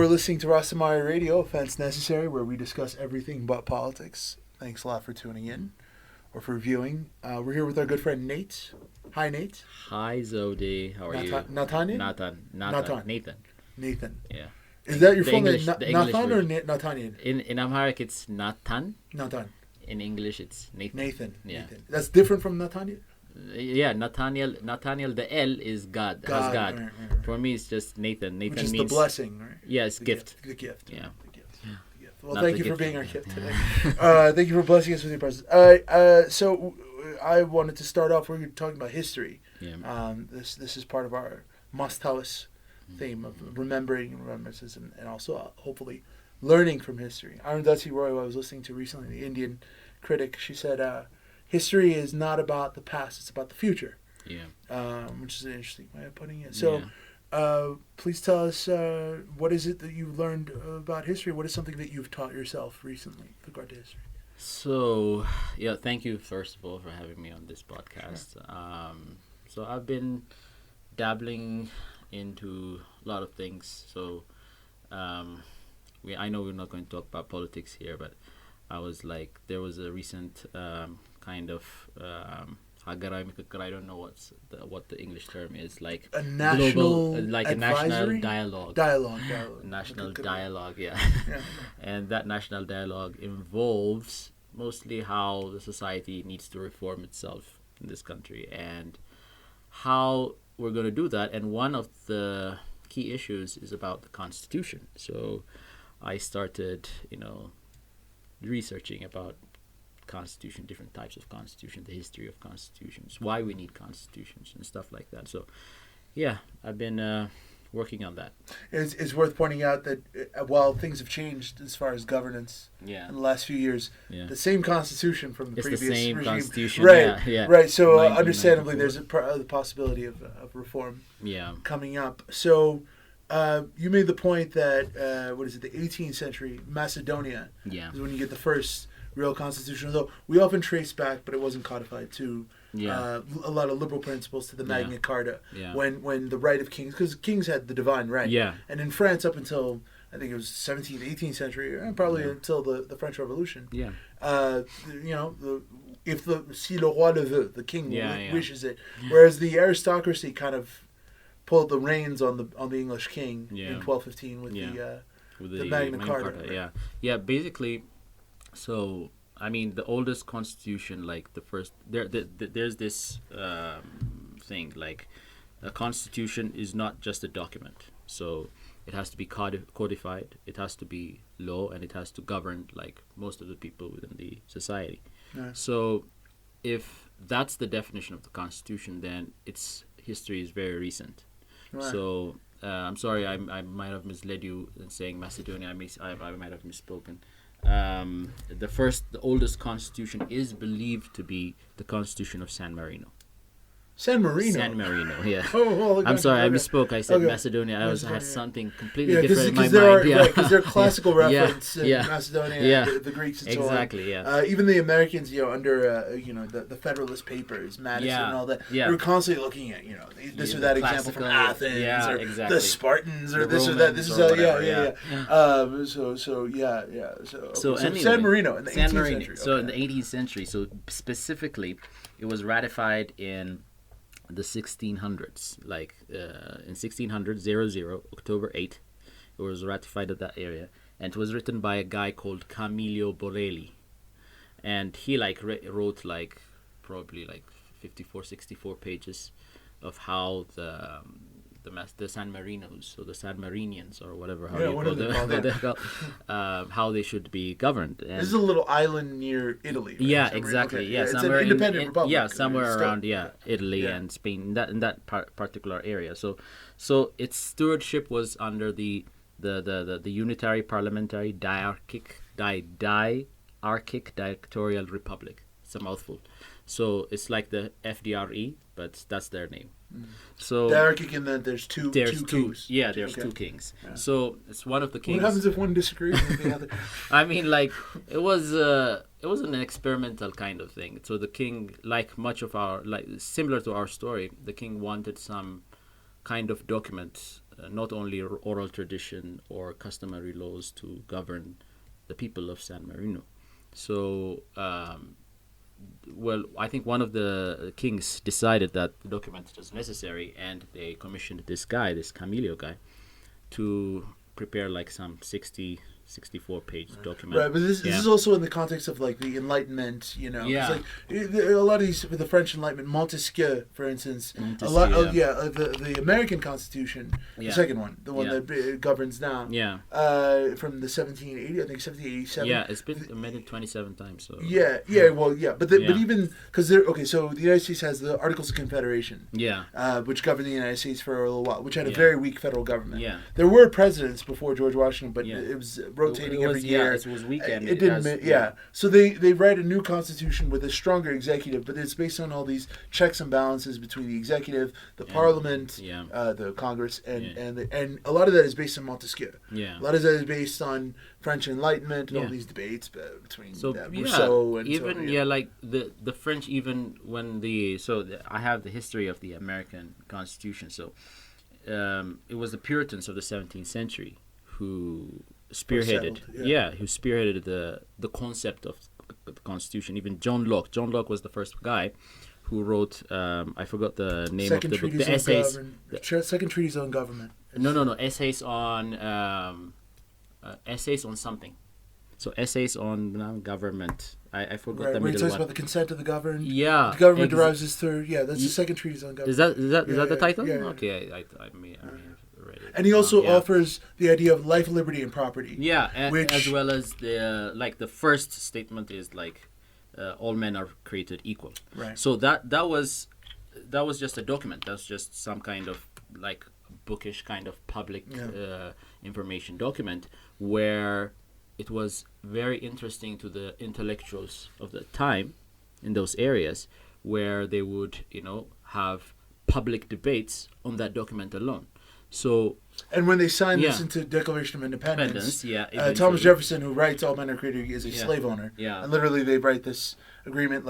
are listening to Ras Temari Radio, Offense Necessary, where we discuss everything but politics. Thanks a lot for tuning in or for viewing. We're here with our good friend Nate. Hi, Nate. Hi, Zodi. How are you? Nathan? Nathan. Yeah. Is that your full English, name? Nathan or Nathaniel? In Amharic, it's Nathan. Nathan. In English, it's Nathan. Yeah. Nathan. That's different from Nathaniel? Yeah, Nathaniel, the L is God. Has God. Right. For me, it's just Nathan. Nathan which is means the blessing, right? Yeah, it's gift. The gift. Yeah. The gift. Well, Not thank you gift. for being our gift today. Thank you for blessing us with your presence. So I wanted to start off. We're talking about history. Yeah. This is part of our Mastawes theme of remembering and remembrances and also hopefully learning from history. Arundhati Roy, who I was listening to recently, the Indian critic, she said, history is not about the past, it's about the future. Yeah. Which is an interesting way of putting it. So please tell us, what is it that you've learned about history? What is something that you've taught yourself recently with regard to history? So, yeah, thank you, first of all, for having me on this podcast. Sure. So I've been dabbling into a lot of things. So I know we're not going to talk about politics here, but I was like, there was a recent kind of I don't know what the English term is, like a national global, like advisory? A national dialogue. National good dialogue, yeah. And that national dialogue involves mostly how the society needs to reform itself in this country and how we're going to do that. And one of the key issues is about the Constitution. So I started, researching about Constitution, different types of Constitution, the history of constitutions, why we need constitutions and stuff like that. So, yeah, I've been working on that. It's worth pointing out that while things have changed as far as governance in the last few years, the same Constitution from the previous the same regime. Constitution, right. So understandably, there's the possibility of reform coming up. So you made the point that the 18th century Macedonia is when you get the first real constitution, although we often trace back, but it wasn't codified to a lot of liberal principles to the Magna Carta, when the right of kings, because kings had the divine right, and in France up until I think it was 17th, 18th century, probably until the French Revolution, si le roi le veut, the king wishes it, whereas the aristocracy kind of pulled the reins on the English king in 1215 with the Magna Carta. Basically. So, I mean, the oldest constitution, like the first, there's this thing, like a constitution is not just a document. So it has to be codified, it has to be law, and it has to govern, like, most of the people within the society. Nice. So if that's the definition of the constitution, then its history is very recent. Right. So I'm sorry, I might have misled you in saying Macedonia. I might have misspoken. The oldest constitution is believed to be the Constitution of San Marino. San Marino, yeah. I'm sorry, I misspoke. I said Macedonia. I had something completely different in my mind. Because they're classical reference in Macedonia, the Greeks and so on. Exactly, even the Americans, under the Federalist Papers, Madison and all that, they were constantly looking at this or that example from Athens, or the Spartans, or this or that. This is So San Marino in the 18th century. So in the 18th century, so specifically, it was ratified in the 1600s, like in 1600, October 8, it was ratified at that area, and it was written by a guy called Camillo Borelli, and he wrote probably 54, 64 pages of how the San Marinos, or the San Marinians, or whatever, how they should be governed. And this is a little island near Italy. Right? Yeah, exactly. Okay. Yeah, it's somewhere an independent republic. Yeah, somewhere around Italy and Spain, in that particular area. So its stewardship was under the unitary parliamentary diarchic dictatorial republic. It's a mouthful. So it's like the FDRE, but that's their name. So diarchic in that there's two kings. Yeah, there's two kings. Yeah. So it's one of the kings. What happens if one disagrees with the other? I mean, it was an experimental kind of thing. So the king, similar to our story, the king wanted some kind of document not only oral tradition or customary laws to govern the people of San Marino. So, I think one of the kings decided that the document was necessary, and they commissioned this Camilo guy, to prepare like some 64-page document. Right, but this is also in the context of like the Enlightenment, you know. Yeah. Like, a lot of these, with the French Enlightenment, Montesquieu, for instance, the American Constitution, the second one, the one that governs now, from the 1780, I think 1787. Yeah, it's been amended 27 times. So. But even because so the United States has the Articles of Confederation, which governed the United States for a little while, which had a very weak federal government. Yeah. There were presidents before George Washington, but it was rotating every year. It was weekend. It didn't. So they write a new constitution with a stronger executive, but it's based on all these checks and balances between the executive, the Parliament, the Congress, and a lot of that is based on Montesquieu. Yeah. A lot of that is based on French Enlightenment and all these debates between Rousseau and like the French, even when I have the history of the American Constitution. So it was the Puritans of the 17th century who spearheaded the concept of the Constitution. Even John Locke was the first guy who wrote I forgot the name of the book, the essays, Second Treatise on Government. No, essays on something. So essays on government. I forgot the middle one. Where he talks about the consent of the governed. Yeah. The government derives its third. Yeah, that's the Second Treatise on Government. Is that the title? Yeah. Okay, I may have read it. And he also offers the idea of life, liberty, and property. Yeah, as well as the first statement is like all men are created equal. Right. So that was just a document. That's just some kind of like bookish kind of public information document where it was very interesting to the intellectuals of the time in those areas, where they would, have public debates on that document alone. So, and when they signed this into Declaration of Independence, Thomas Jefferson, who writes "All men are created," is a slave owner, and literally they write this agreement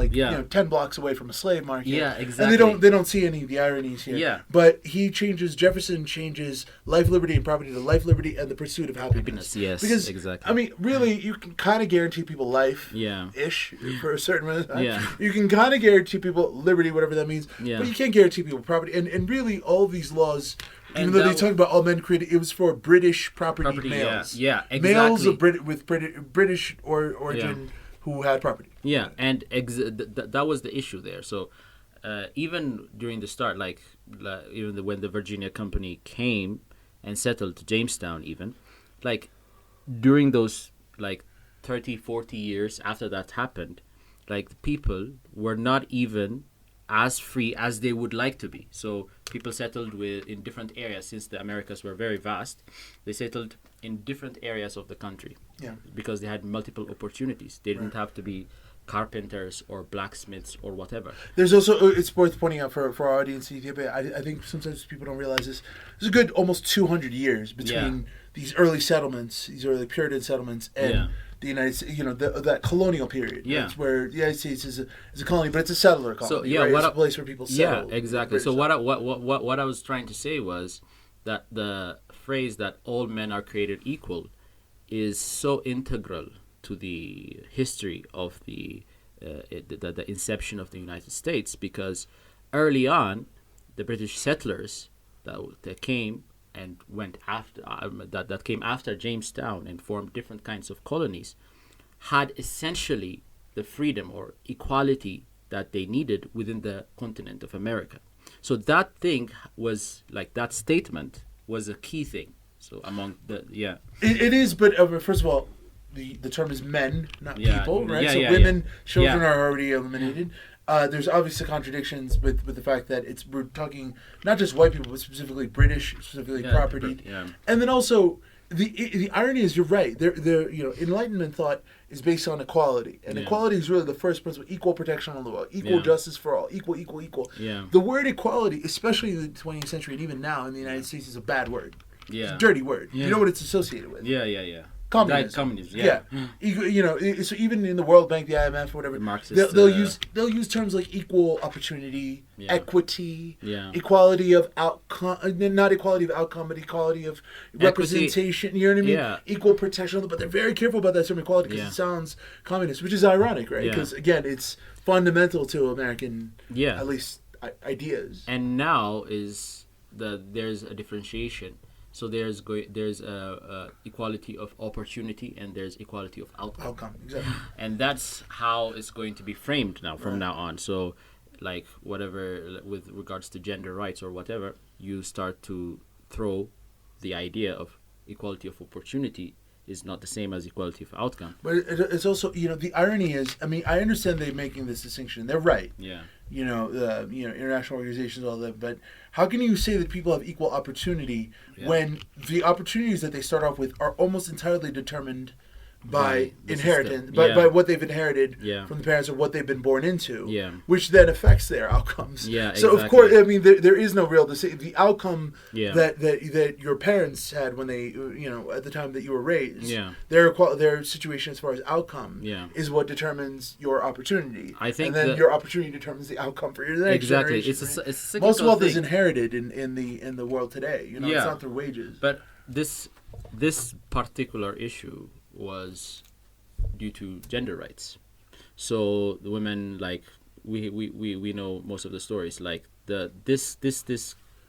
10 blocks away from a slave market. Yeah, exactly. And they don't see any of the ironies here. Yeah. But Jefferson changes life, liberty, and property to life, liberty, and the pursuit of happiness. Yes, because, exactly. I mean, really, you can kind of guarantee people life, ish, for a certain amount of time. Yeah. You can kind of guarantee people liberty, whatever that means. Yeah. But you can't guarantee people property. And really, all of these laws. Even though they talk about all men created, it was for British property males. Yeah, exactly. Males of British origin who had property. Yeah, and that was the issue there. So even during the start, when the Virginia Company came and settled to Jamestown, even, during those 30, 40 years after that happened, the people were not even as free as they would like to be. So people settled in different areas. Since the Americas were very vast, they settled in different areas of the country because they had multiple opportunities. They didn't have to be carpenters or blacksmiths or whatever. There's also, it's worth pointing out for our audience in Ethiopia, I think sometimes people don't realize this. There's a good almost 200 years between these early settlements, these early Puritan settlements, and the United States, that colonial period. Yeah. That's where the United States is a colony, but it's a settler colony. So, it's a place where people settle. Yeah, exactly. So what I was trying to say was that the phrase that all men are created equal is so integral to the history of the inception of the United States, because early on, the British settlers that came and went after that came after Jamestown and formed different kinds of colonies, had essentially the freedom or equality that they needed within the continent of America. So that thing was that statement was a key thing. So among it is, but first of all, the term is men, not people, right? So women, children are already eliminated. There's obviously contradictions with the fact that we're talking not just white people, but specifically British, specifically property. And then also the irony is, you're right. Enlightenment thought is based on equality, and equality is really the first principle: equal protection on the law, equal justice for all, equal. Yeah. The word equality, especially in the 20th century and even now in the United States, is a bad word. Yeah. It's a dirty word. Yeah. You know what it's associated with. Yeah. communism. So even in the World Bank, the IMF, or whatever, they'll use terms like equal opportunity, equity, equality of outcome, not equality of outcome, but equality of representation. You know what I mean? Yeah. Equal protection, but they're very careful about that term equality because it sounds communist, which is ironic, right? Because again, it's fundamental to American, at least ideas. And now there's a differentiation. So there's equality of opportunity and there's equality of outcome. Exactly. And that's how it's going to be framed now from now on. So like whatever with regards to gender rights or whatever, you start to throw the idea of equality of opportunity is not the same as equality of outcome. But it's also, the irony is, I mean, I understand they're making this distinction. They're right. Yeah. International organizations, all that. But how can you say that people have equal opportunity when the opportunities that they start off with are almost entirely determined by inheritance, by what they've inherited from the parents or what they've been born into, which then affects their outcomes. Yeah, so exactly. Of course, I mean, there is no real the outcome that your parents had when they, at the time that you were raised. Their situation as far as outcome is what determines your opportunity. I think, and then your opportunity determines the outcome for your next generation. It's a cyclical most wealth thing. is inherited in the world today. It's not through wages. But this particular issue was due to gender rights. So the women, like we know most of the stories. Like this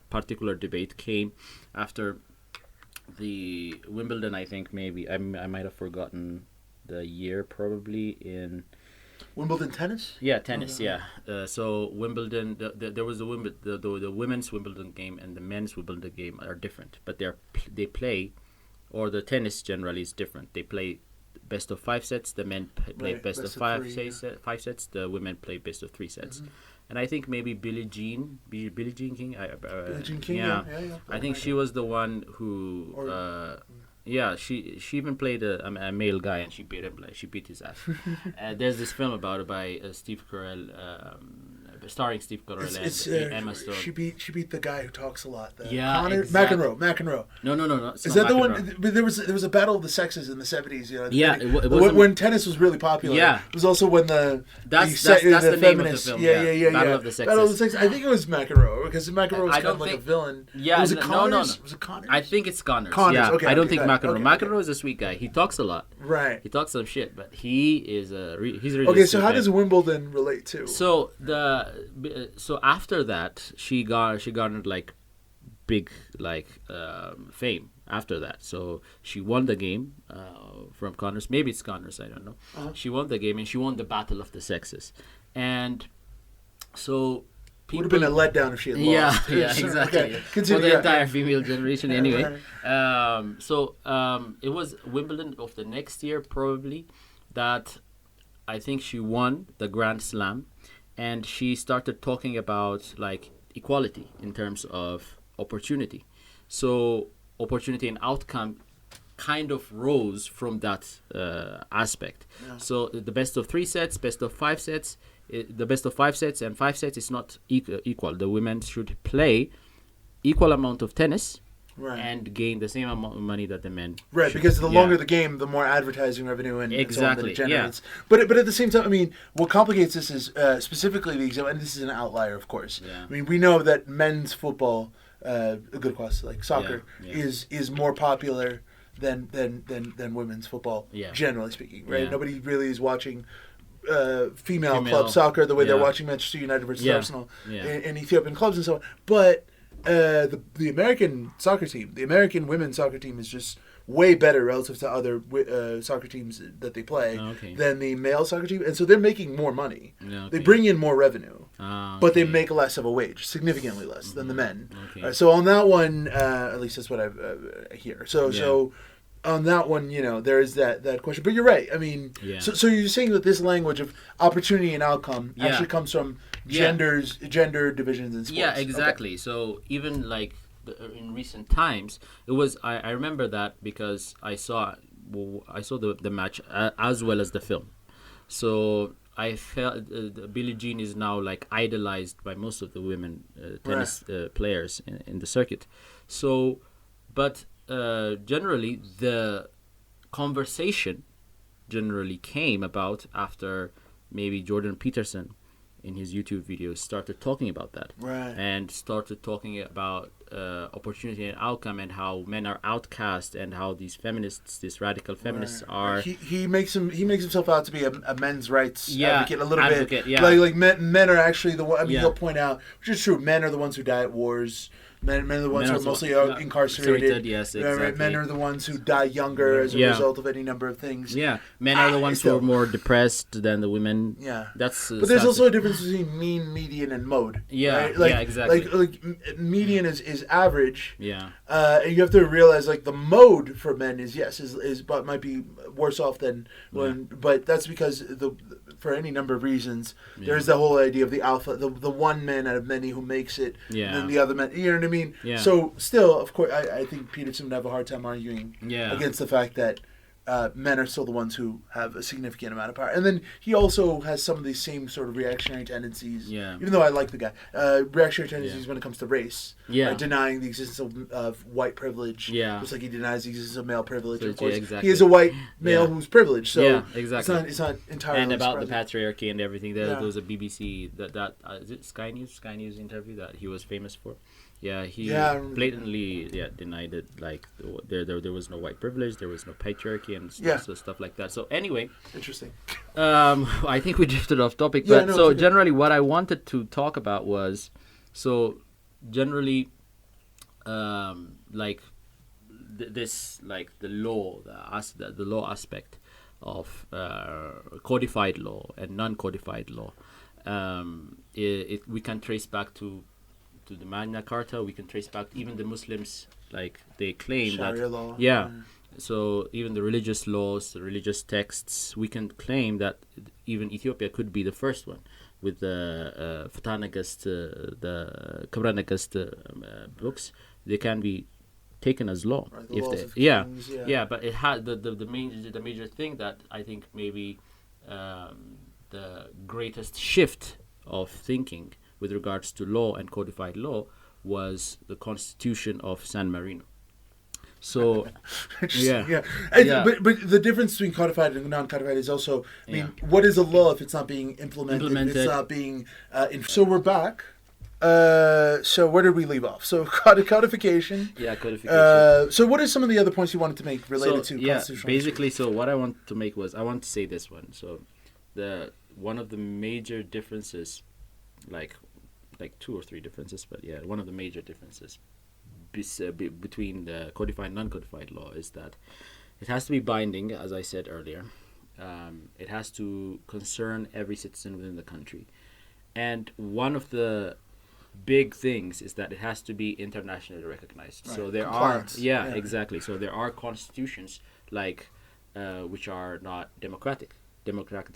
particular debate came after the Wimbledon. I think maybe I might have forgotten the year. Probably in Wimbledon tennis. Yeah, tennis. So Wimbledon. There was the women's Wimbledon game and the men's Wimbledon game are different, but they play. Or the tennis generally is different. They play best of 5 sets. The men play best of 5 sets. The women play best of 3 sets. Mm-hmm. And I think maybe Billie Jean King. Billie Jean King. Yeah. I think she was the one who. She even played a male guy and she beat him. Like she beat his ass. There's this film about it by Steve Carell. Starring Steve Carell and Emma Stone. She beat the guy who talks a lot. Exactly. McEnroe. No. Is that the one? But there was a battle of the sexes in the 70s. When tennis was really popular. Yeah. It was also when that's the name of the film. Yeah. Battle of the Sexes. Battle of the Sexes. I think it was McEnroe because McEnroe was kind of like a villain. Yeah. Was it Connors? Was it Connors? I think it's Connors. Yeah. Okay. I don't think McEnroe. McEnroe is a sweet guy. He talks a lot. Right. He talks some shit, but he is he's really okay. So how does Wimbledon relate to? So after that, she garnered like big fame after that. So she won the game from Connors. Maybe it's Connors. I don't know. Uh-huh. She won the game and she won the Battle of the Sexes. And so would have been a letdown if she had lost. Yeah, exactly. Okay. For the entire female generation, anyway. It was Wimbledon of the next year probably that I think she won the Grand Slam. And she started talking about like equality in terms of opportunity. So opportunity and outcome kind of rose from that aspect. Yeah. So the best of 3 sets, best of 5 sets, the best of 5 sets and 5 sets is not equal. The women should play equal amount of tennis. Right. And gain the same amount of money that the men should. Because the longer the game, the more advertising revenue and exactly. so on that it generates. But at the same time, I mean, what complicates this is specifically the example, and this is an outlier, of course. Yeah. I mean, we know that men's football, a good question, like soccer, is more popular than women's football, generally speaking, right? Yeah. Nobody really is watching female club soccer the way they're watching Manchester United versus Arsenal in Ethiopian clubs and so on. But the American soccer team, the American women's soccer team is just way better relative to other soccer teams that they play than the male soccer team. And so they're making more money. They bring in more revenue, but they make less of a wage, significantly less than the men. So on that one, at least that's what I hear. So on that one, there is that question. But you're right. I mean, so you're saying that this language of opportunity and outcome actually comes from gender divisions in sports. Yeah, exactly. Okay. So even like in recent times, it was I remember that because I saw the match as well as the film. So I felt Billie Jean is now like idolized by most of the women tennis players in the circuit. So, but generally the conversation generally came about after maybe Jordan Peterson in his YouTube videos started talking about that, right, and started talking about opportunity and outcome, and how men are outcast, and how these feminists, these radical feminists, are. He makes himself out to be a men's rights advocate a little bit. Yeah. Like men are actually the one. I mean, Yeah. he'll point out, which is true. Men are the ones who die at wars. Men are the ones who are mostly incarcerated. Yes, exactly. Men are the ones who die younger as a result of any number of things. Yeah, men are the ones who are more depressed than the women. Yeah, that's. But there's also a difference between mean, median, and mode. Yeah, right? yeah, exactly. Like median is average. Yeah, and you have to realize like the mode for men is but might be worse off than when. But that's because for any number of reasons, there's the whole idea of the alpha, the one man out of many who makes it, and then the other men. You know what I mean? Yeah. So still, of course, I think Peterson would have a hard time arguing against the fact that men are still the ones who have a significant amount of power. And then he also has some of these same sort of reactionary tendencies. Yeah. Even though I like the guy, reactionary tendencies when it comes to race. Yeah. Right? Denying the existence of white privilege. Yeah. Just like he denies the existence of male privilege. So, of course, exactly. he is a white male who's privileged. So exactly. It's not entirely. And about surprising. the patriarchy and everything. There was a BBC that is it Sky News interview that he was famous for. Yeah, he blatantly denied it. Like there was no white privilege, there was no patriarchy, and stuff like that. So anyway, interesting. I think we drifted off topic. But generally, what I wanted to talk about was generally, like this, like the law, the law aspect of codified law and non-codified law. We can trace back to the Magna Carta. We can trace back even the Muslims, like they claim Sharia that law. So even the religious laws, the religious texts, we can claim that even Ethiopia could be the first one with the Fatanagast, the Kabranagast books. They can be taken as law. Right, if they, but it had the major thing that I think maybe the greatest shift of thinking with regards to law and codified law was the Constitution of San Marino. So, But the difference between codified and non-codified is also, I mean, what is a law if it's not being implemented. If it's not being... So we're back. So where did we leave off? So codification. Yeah, codification. So what are some of the other points you wanted to make related to constitutional basically, so what I want to make was, I want to say this one. So one of the major differences, like 2 or 3 differences, but one of the major differences between the codified and non-codified law is that it has to be binding, as I said earlier. It has to concern every citizen within the country. And one of the big things is that it has to be internationally recognized. Right. So there Compliance. Exactly. So there are constitutions like which are not democratic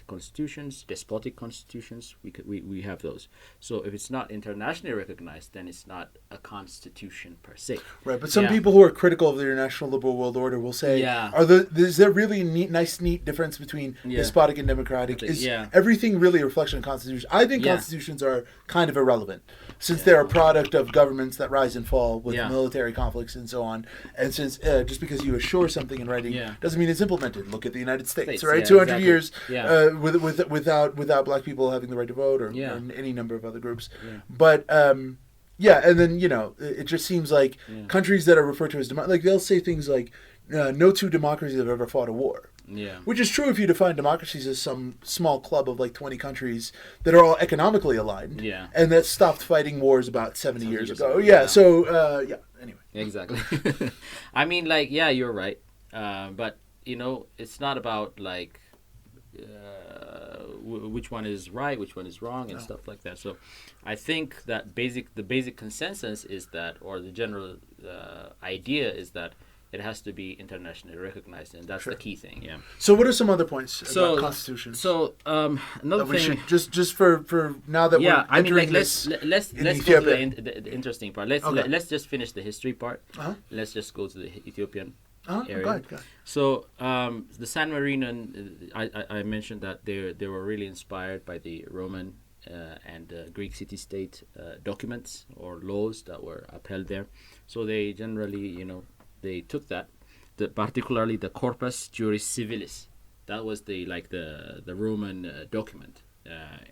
constitutions, despotic constitutions. We have those. So if it's not internationally recognized, then it's not a constitution per se. Right, but some people who are critical of the international liberal world order will say, is there really a neat difference between despotic and democratic? Is everything really a reflection of constitution? I think constitutions are kind of irrelevant, since they're a product of governments that rise and fall with military conflicts and so on. And since just because you assure something in writing doesn't mean it's implemented. Look at the United States, right? 200 years without black people having the right to vote or any number of other groups. But and then it just seems like countries that are referred to as like they'll say things like no two democracies have ever fought a war. Which is true if you define democracies as some small club of like 20 countries that are all economically aligned and that stopped fighting wars about 70 years ago. Anyway. Exactly. I mean, like, you're right. But, it's not about like which one is right, which one is wrong, and stuff like that. So I think that the basic consensus is that, or the general idea is that it has to be internationally recognized, and that's the key thing. So what are some other points about Constitution? So another thing, just for now that we're entering let's go to the interesting part. Let's just finish the history part. Let's just go to the Ethiopian area. Go ahead. So the San Marino, I mentioned that they were really inspired by the Roman and Greek city-state documents or laws that were upheld there. So they generally, they took that particularly the Corpus Juris Civilis. That was the Roman document.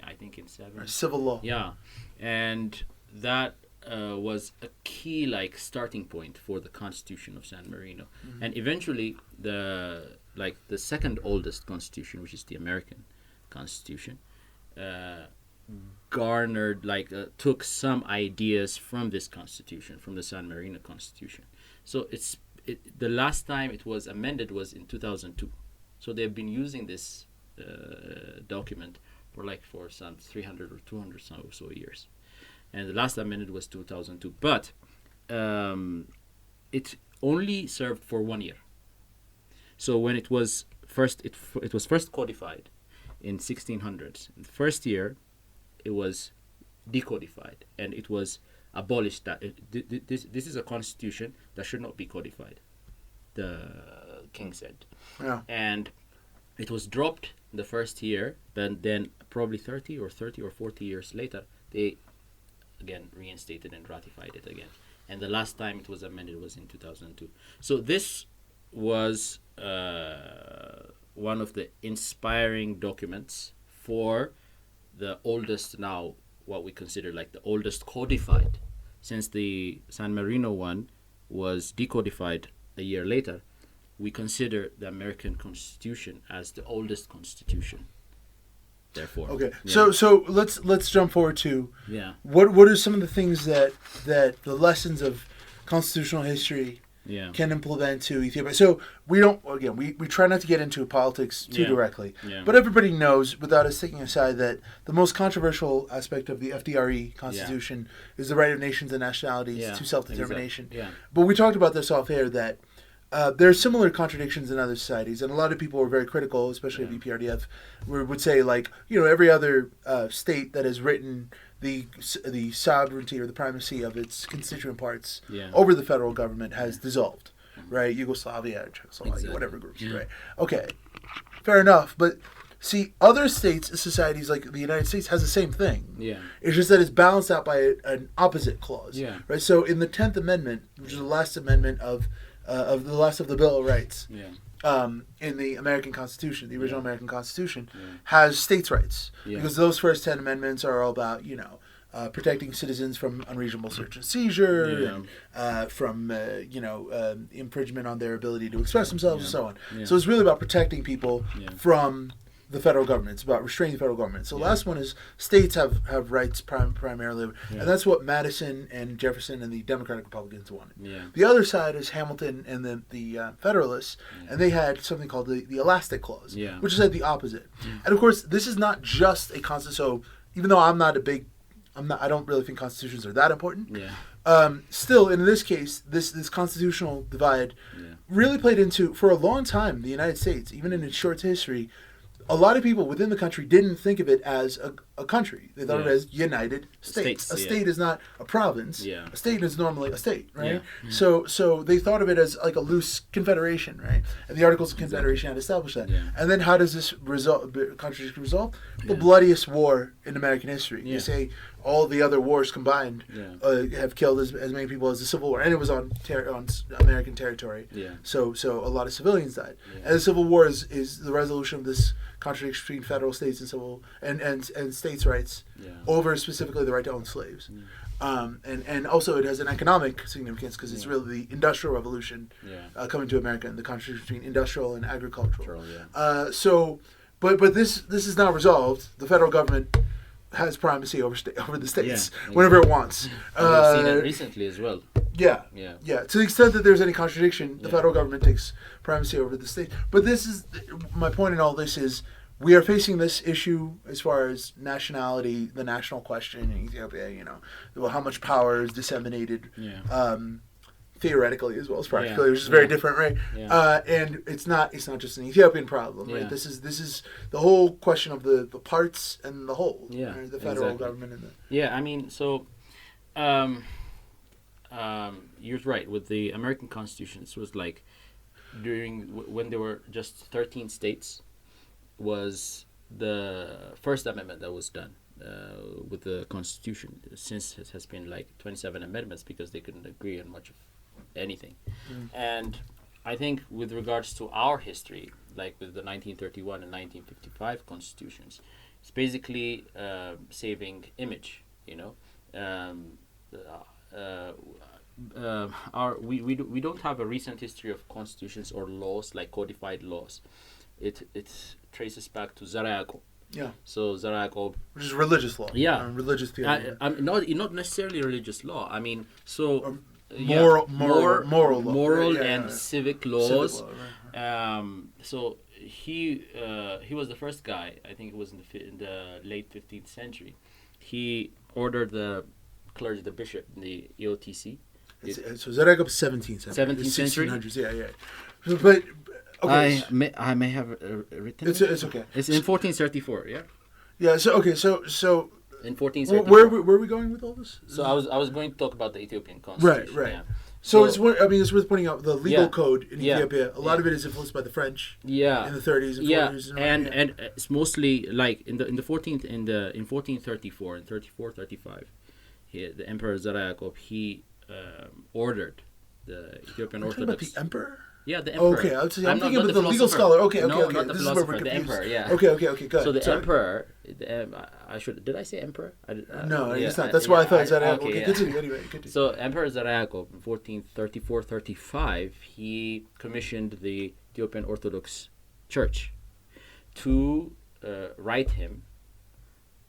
I think in 7. Civil law. Yeah, and that was a key starting point for the Constitution of San Marino, and eventually the second oldest constitution, which is the American Constitution, garnered took some ideas from this constitution, from the San Marino Constitution. So the last time it was amended was in 2002. So they've been using this document for some 300 or 200 or so years, and the last amendment was 2002. But it only served for 1 year. So when it was first codified in 1600s, in the first year, it was decodified and it was abolished. That this is a constitution that should not be codified, the king said. Yeah. And it was dropped the first year, but then probably 30 or 40 years later, they again reinstated and ratified it again. And the last time it was amended was in 2002. So this was one of the inspiring documents for the oldest, now what we consider the oldest codified, since the San Marino one was decodified a year later. We consider the American Constitution as the oldest constitution. Therefore, okay. Yeah. So let's jump forward to what are some of the things that the lessons of constitutional history can implement to Ethiopia. So we try not to get into politics too directly, but everybody knows, without us taking aside, that the most controversial aspect of the FDRE Constitution is the right of nations and nationalities to self-determination. Exactly. Yeah. But we talked about this off air, that there are similar contradictions in other societies, and a lot of people are very critical, especially of EPRDF, would say every other state that has written the sovereignty or the primacy of its constituent parts over the federal government has dissolved, right? Yugoslavia, Czechoslovakia, whatever groups, right? Okay, fair enough, but see, other states, societies like the United States has the same thing. Yeah, it's just that it's balanced out by an opposite clause. Yeah, right. So in the 10th Amendment, which is the last amendment of the Bill of Rights, in the American Constitution, the original American Constitution, has states' rights, because those first 10 amendments are all about protecting citizens from unreasonable search and seizure, from infringement on their ability to express themselves, and so on. So it's really about protecting people from the federal government. It's about restraining the federal government. So the last one is states have rights primarily, and that's what Madison and Jefferson and the Democratic Republicans wanted. The other side is Hamilton and the Federalists, and they had something called the Elastic Clause, which said the opposite. And of course, this is not just a constitution. So even though I don't really think constitutions are that important. Still, in this case, this constitutional divide really played into, for a long time, the United States, even in its short history. A lot of people within the country didn't think of it as a country. They thought of it as United States. A state is not a province. A state is normally a state, right? So they thought of it as like a loose confederation, right? And the Articles of Confederation had established that. And then how does this contradiction resolve? The bloodiest war in American history. They say all the other wars combined have killed as many people as the Civil War, and it was on American territory. So a lot of civilians died. And the Civil War is the resolution of this contradiction between federal states and civil and states' rights over specifically the right to own slaves. And also it has an economic significance, because it's really the Industrial Revolution coming to America, and the contradiction between industrial and agricultural. But this is now resolved. The federal government has primacy over the states whenever it wants. We've seen it recently as well. To the extent that there's any contradiction, the federal government takes primacy over the state. But this is my point in all this is, we are facing this issue as far as nationality, the national question in Ethiopia. How much power is disseminated, theoretically as well as practically, which is very different, right? And it's not just an Ethiopian problem, right? This is the whole question of the parts and the whole, right? The federal government and you're right. With the American Constitution, this was when there were just 13 states, was the first amendment that was done with the Constitution. Since it has been 27 amendments, because they couldn't agree on much of anything. And I think with regards to our history, like with the 1931 and 1955 constitutions, it's basically saving image. You know, we don't have a recent history of constitutions or laws like codified laws. It traces back to Zara Yaqub. Yeah. So Zara Yaqub, which is religious law. Yeah. Religious theory. Not necessarily religious law. I mean, so moral law. And civic laws. Civic law, right. So he was the first guy. I think it was in the late 15th century. He ordered the clergy, the bishop, in the EOTC. So Zara Yaqub 17th century. 17th century. 1600s. Yeah. But okay. I may have written. It's okay. It's in 1434. Yeah. Yeah. So okay. So in 1434. Where are we going with all this? So I was going to talk about the Ethiopian constitution. Right. Yeah. So it's worth pointing out the legal code in Ethiopia. A lot of it is influenced by the French. Yeah. In the 30s and 40s. And it's mostly like in 1434 and 34, 35. The Emperor Zara Yaqub, he ordered the Ethiopian Orthodox. About the emperor? Yeah, the emperor. Okay, I'm thinking about the legal scholar. Okay. Not the this is where we're philosopher, the confused. emperor. Yeah. Okay. Good. So the emperor, did I say emperor? No, it's not. That's why I thought Zara Yaqub. Okay, continue. Anyway, continue. So Emperor Zara Yaqub in 1434-35, he commissioned the Ethiopian Orthodox Church to write him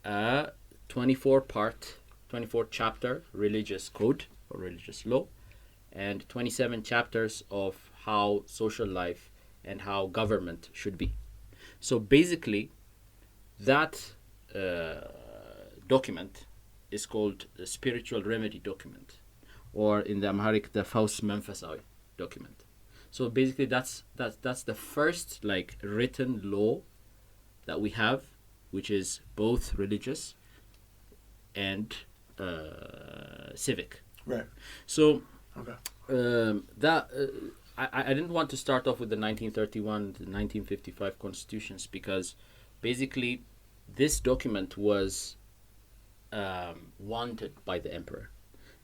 a 24 chapter religious code or religious law, and 27 chapters of how social life and how government should be. So basically, that document is called the spiritual remedy document, or in the Amharic, the Faus Menfasawi document. So basically, that's the first like written law that we have, which is both religious and civic. Right. So okay. I didn't want to start off with the 1931 to 1955 constitutions because basically this document was wanted by the emperor.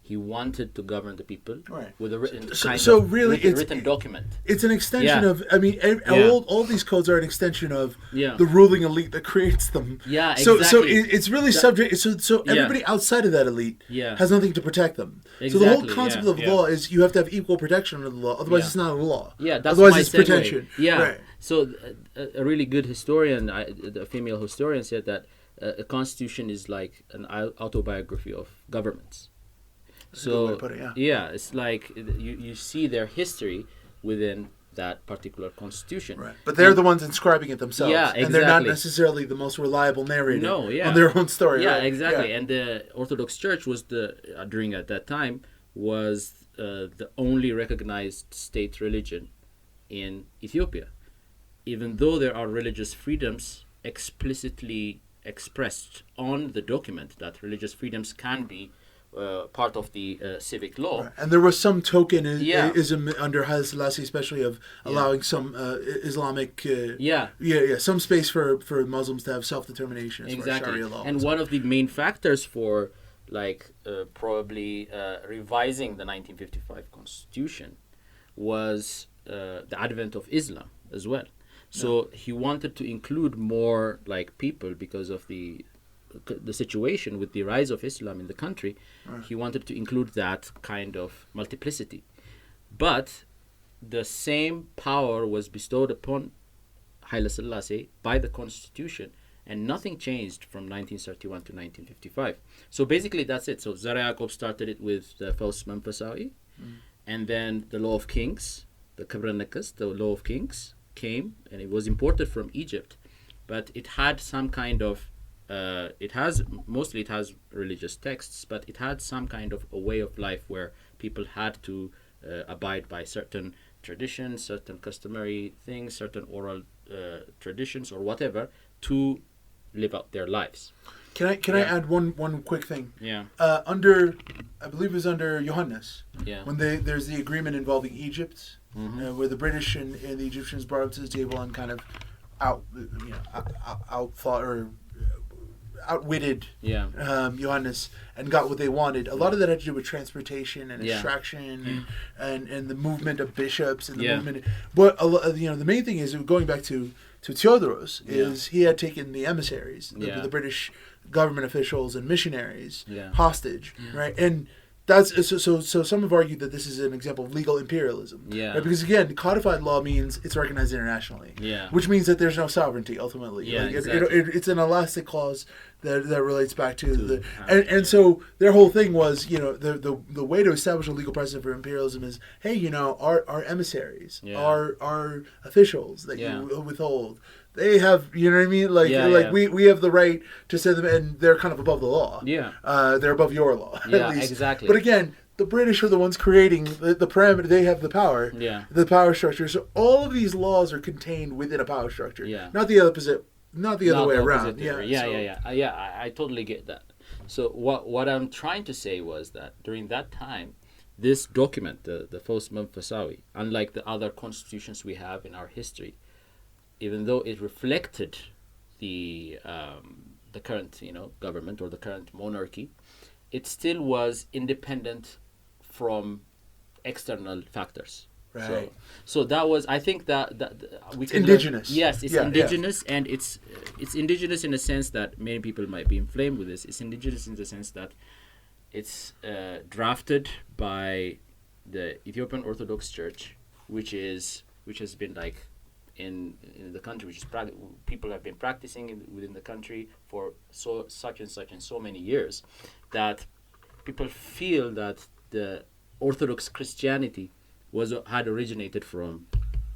He wanted to govern the people with a written written document. It's an extension of. I mean, all these codes are an extension of the ruling elite that creates them. Yeah, exactly. So it's really subject. So everybody outside of that elite has nothing to protect them. Exactly, so the whole concept of law is you have to have equal protection under the law. Otherwise, it's not a law. Yeah, that's otherwise my it's segue. protection. Yeah. Right. So a really good historian, a female historian, said that a constitution is like an autobiography of governments. So it's like you see their history within that particular constitution. Right. But they're the ones inscribing it themselves. Yeah, exactly. And they're not necessarily the most reliable narrator on their own story. Yeah, right? exactly. Yeah. And the Orthodox Church was during at that time was the only recognized state religion in Ethiopia, even though there are religious freedoms explicitly expressed on the document that religious freedoms can be part of the civic law. Right. And there was some tokenism under Haile Selassie, especially of allowing some Islamic some space for Muslims to have self-determination as far as Sharia law. And one of the main factors for probably revising the 1955 constitution was the advent of Islam as well. So he wanted to include more people because of the situation with the rise of Islam in the country. He wanted to include that kind of multiplicity. But the same power was bestowed upon Haile Selassie by the constitution, and nothing changed from 1931 to 1955. So basically that's it. So Zara Yaqub started it with the Faus Menfasawi, and then the Law of Kings, the Kabranekas, the Law of Kings came, and it was imported from Egypt, but it had some kind of it has religious texts, but it had some kind of a way of life where people had to abide by certain traditions, certain customary things, certain oral traditions or whatever to live out their lives. Can I add one quick thing? Yeah. I believe it was under Johannes. Yeah. When there's the agreement involving Egypt, where the British and the Egyptians brought up to the table and kind of outwitted Johannes and got what they wanted. A lot of that had to do with transportation and extraction and the movement of bishops and the movement. But the main thing is, going back to Theodoros, is he had taken the emissaries, the British government officials and missionaries hostage, right? And that's so some have argued that this is an example of legal imperialism, right? Because again, codified law means it's recognized internationally, which means that there's no sovereignty ultimately. It's an elastic clause that relates back to and so their whole thing was, the way to establish a legal precedent for imperialism is, hey, our emissaries, our officials that you withhold, they have, you know what I mean? We have the right to send them, and they're kind of above the law. They're above your law. Yeah, at least. Exactly. But again, the British are the ones creating the parameter. They have the power. The power structure. So all of these laws are contained within a power structure. Not the other way around. I totally get that. So what I'm trying to say was that during that time, this document, the Fos Mastawes, unlike the other constitutions we have in our history, even though it reflected the current government or the current monarchy, it still was independent from external factors. Right. So that was, I think that we can indigenous. Yes, it's indigenous, and it's indigenous in a sense that many people might be inflamed with this. It's indigenous in the sense that it's drafted by the Ethiopian Orthodox Church, which has been like in the country, which is people have been practicing within the country for such and so many years, that people feel that the Orthodox Christianity had originated from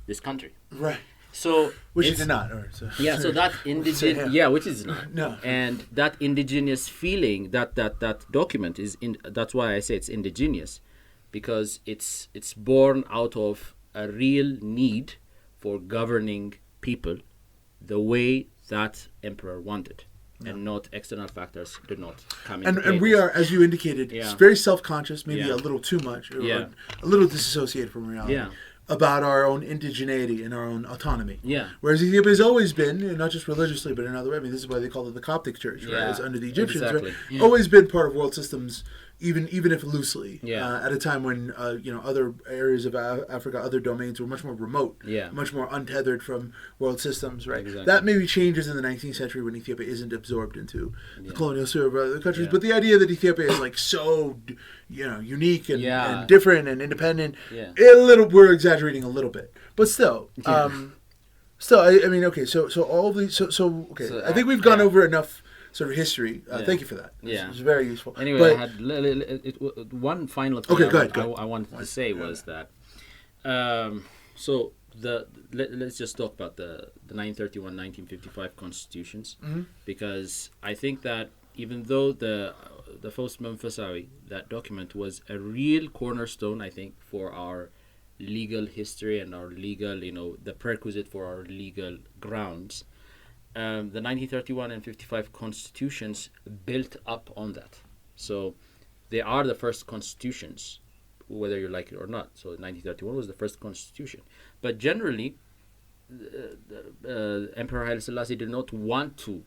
this country. Right. So which it did not. So that indigenous, which is not. No. And that indigenous feeling, that document is that's why I say it's indigenous, because it's born out of a real need for governing people the way that emperor wanted, and not external factors did not come into play. And we are, as you indicated, very self-conscious, maybe a little too much, or a little disassociated from reality, about our own indigeneity and our own autonomy. Whereas Ethiopia has always been, not just religiously, but in other ways, I mean, this is why they call it the Coptic Church, right? As under the Egyptians, right? Always been part of world systems, even if loosely, at a time when other areas of Africa, other domains were much more remote, much more untethered from world systems, right? Exactly. That maybe changes in the 19th century when Ethiopia isn't absorbed into the colonial sphere of other countries. But the idea that Ethiopia is like so, unique and different and independent, we're exaggerating a little bit, but still. I mean, okay, so all of these, I think we've gone over enough sort of history. Thank you for that. It was very useful. Anyway, I had one final thing I wanted to say was that, let's just talk about the 1931-1955 constitutions, because I think that even though the Fos Mastawes, that document was a real cornerstone, I think, for our legal history and our legal, the prerequisite for our legal grounds, the 1931 and 55 constitutions built up on that. So they are the first constitutions, whether you like it or not. So 1931 was the first constitution. But generally, Emperor Haile Selassie did not want to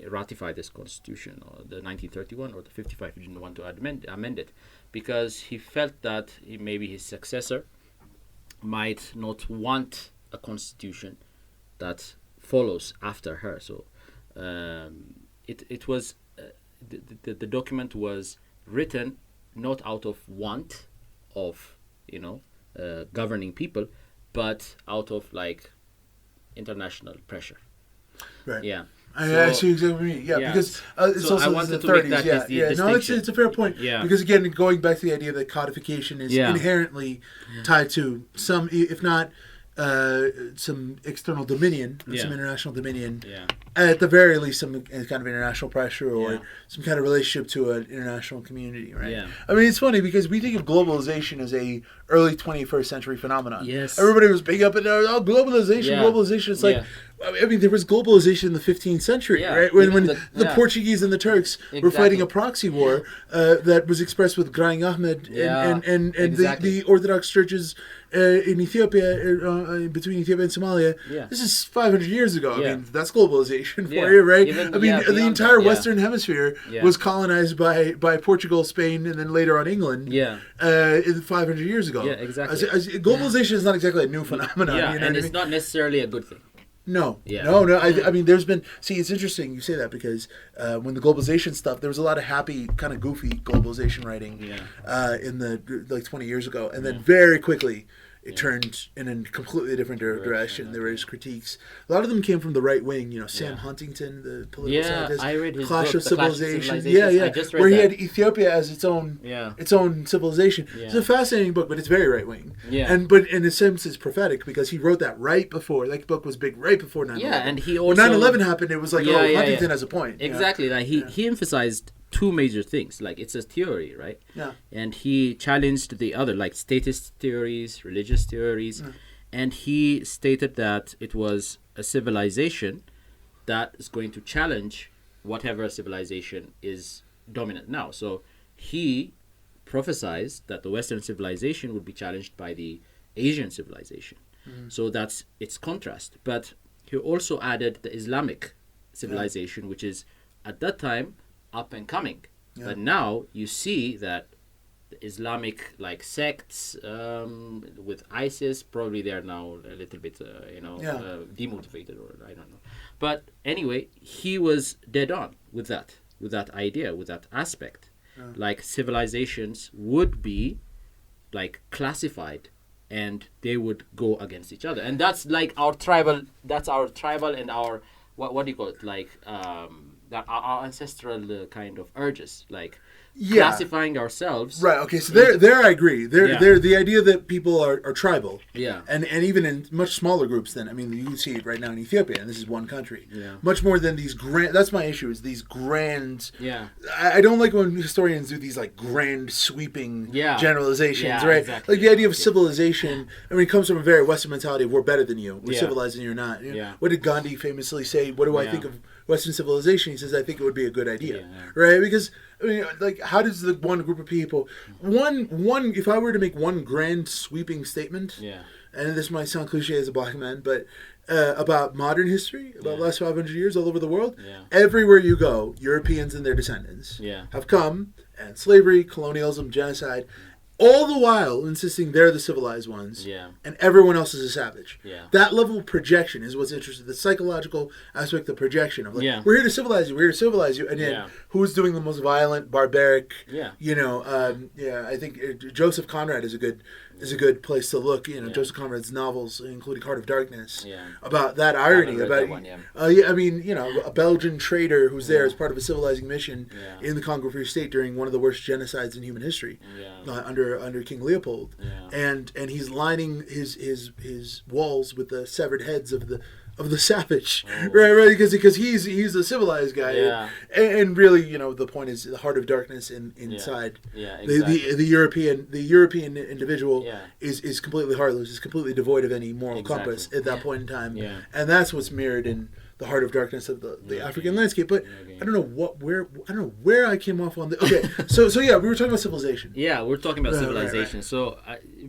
ratify this constitution, or the 1931 or the 55. He didn't want to amend it, because he felt that maybe his successor might not want a constitution that follows after her. So it was the document was written not out of want of governing people, but out of like international pressure. Right. I see exactly what you mean. Because it's also the 30s. No, it's a fair point. Because again, going back to the idea that codification is inherently tied to some, if not some external dominion, some international dominion. At the very least, some kind of international pressure or some kind of relationship to an international community, right? I mean, it's funny because we think of globalization as a early 21st century phenomenon. Everybody was big up in globalization. It's like, I mean, there was globalization in the 15th century, right? When the Portuguese and the Turks were fighting a proxy war that was expressed with Grang Ahmed and the Orthodox churches in Ethiopia, between Ethiopia and Somalia. Yeah. This is 500 years ago. I mean, that's globalization for you, right? The entire Western Hemisphere was colonized by Portugal, Spain, and then later on England. 500 years ago. Yeah, exactly. Globalization is not exactly a new phenomenon. Yeah, you know and it's not necessarily a good thing. No. I mean, there's been. See, it's interesting you say that because when the globalization stuff, there was a lot of happy, kind of goofy globalization writing in the 20 years ago, and then very quickly it turned in a completely different direction. There was critiques. A lot of them came from the right wing. You know, Sam Huntington, the political scientist. I read his Clash book, of Civilizations. I just read where he that. had Ethiopia as its own civilization. It's a fascinating book, but it's very right wing. But in a sense, it's prophetic because he wrote that right before. That book was big right before 9/11. Yeah, and he also when 9/11 happened, it was like Huntington has a point. Exactly. Like he emphasized two major things. Like it's a theory, right? Yeah. And he challenged the other, like statist theories, religious theories, and he stated that it was a civilization that is going to challenge whatever civilization is dominant now. So he prophesied that the Western civilization would be challenged by the Asian civilization. So that's its contrast. But he also added the Islamic civilization, which is at that time up and coming. But now you see that the Islamic like sects with ISIS, probably they're now a little bit demotivated, or I don't know. But anyway, he was dead on with that idea, with that aspect. Like civilizations would be like classified and they would go against each other. And that's like our tribal and our what do you call it, like that our ancestral kind of urges, like classifying ourselves. Right. Okay. So there I agree. There the idea that people are tribal. Yeah. And even in much smaller groups than, I mean, you see it right now in Ethiopia, and this is one country. Yeah. Much more than these grand. That's my issue. Is these grand. Yeah. I don't like when historians do these like grand sweeping generalizations, right? Exactly. Like the idea of civilization. I mean, it comes from a very Western mentality of we're better than you, we're civilized and you're not. You know, what did Gandhi famously say? What do I think of Western civilization? He says, I think it would be a good idea, right? Because I mean, like, how does the one group of people, if I were to make one grand sweeping statement, and this might sound cliche as a black man, but about modern history, about the last 500 years all over the world, everywhere you go, Europeans and their descendants have come, and slavery, colonialism, genocide, all the while insisting they're the civilized ones, and everyone else is a savage. That level of projection is what's interesting. The psychological aspect of projection of like, we're here to civilize you, and yet who's doing the most violent, barbaric? I think Joseph Conrad is a good place to look. You know, Joseph Conrad's novels, including Heart of Darkness, about that irony. I mean, you know, a Belgian trader who's there as part of a civilizing mission in the Congo Free State during one of the worst genocides in human history, under King Leopold, and he's lining his walls with the severed heads of the savage, right? Because he's a civilized guy, and really, you know, the point is the Heart of Darkness inside. Exactly. The European individual is completely heartless, is completely devoid of any moral compass at that point in time, and that's what's mirrored in the Heart of Darkness of the African landscape. But I don't know where I came off on the. Okay, so we were talking about civilization. Yeah, we're talking about civilization. Right. So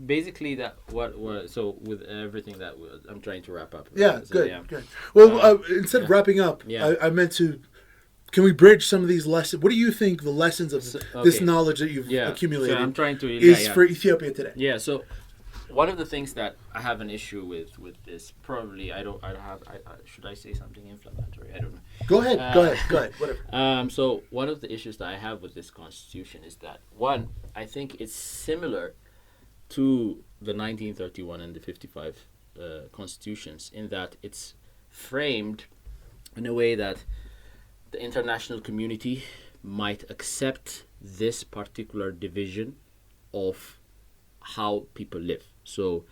basically, so with everything that I'm trying to wrap up. Good. Well, instead of wrapping up, I meant to. Can we bridge some of these lessons? What do you think the lessons of this knowledge that you've accumulated so I'm trying to, is for Ethiopia today? Yeah. So one of the things that I have an issue with this, probably I don't have. Should I say something inflammatory? I don't know. Go ahead. Whatever. So one of the issues that I have with this constitution is that, one, I think it's similar to the 1931 and the 55 constitutions in that it's framed in a way that the international community might accept this particular division of how people live. So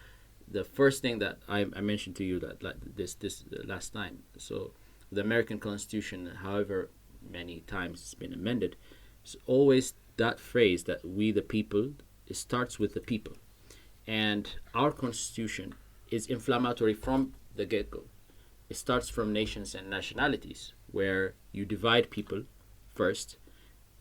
the first thing that I mentioned to you that this last time, so the American Constitution, however many times it's been amended, it's always that phrase that we the people, it starts with the people. And our Constitution is inflammatory from the get-go. it starts from nations and nationalities, where you divide people first.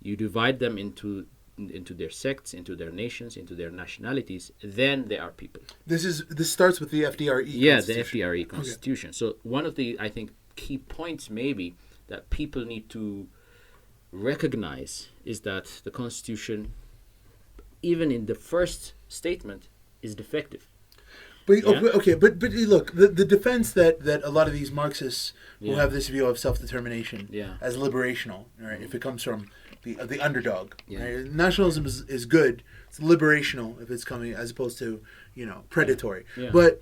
You divide them into their sects, into their nations, into their nationalities. Then they are people. This starts with the FDRE. Yeah, the FDRE constitution. Okay. So one of the, I think, key points maybe that people need to recognize is that the constitution, even in the first statement, is defective. But okay, but look, the defense that a lot of these Marxists who have this view of self-determination as liberational, right? If it comes from the underdog, right? Nationalism is good. It's liberational if it's coming as opposed to predatory. Yeah. But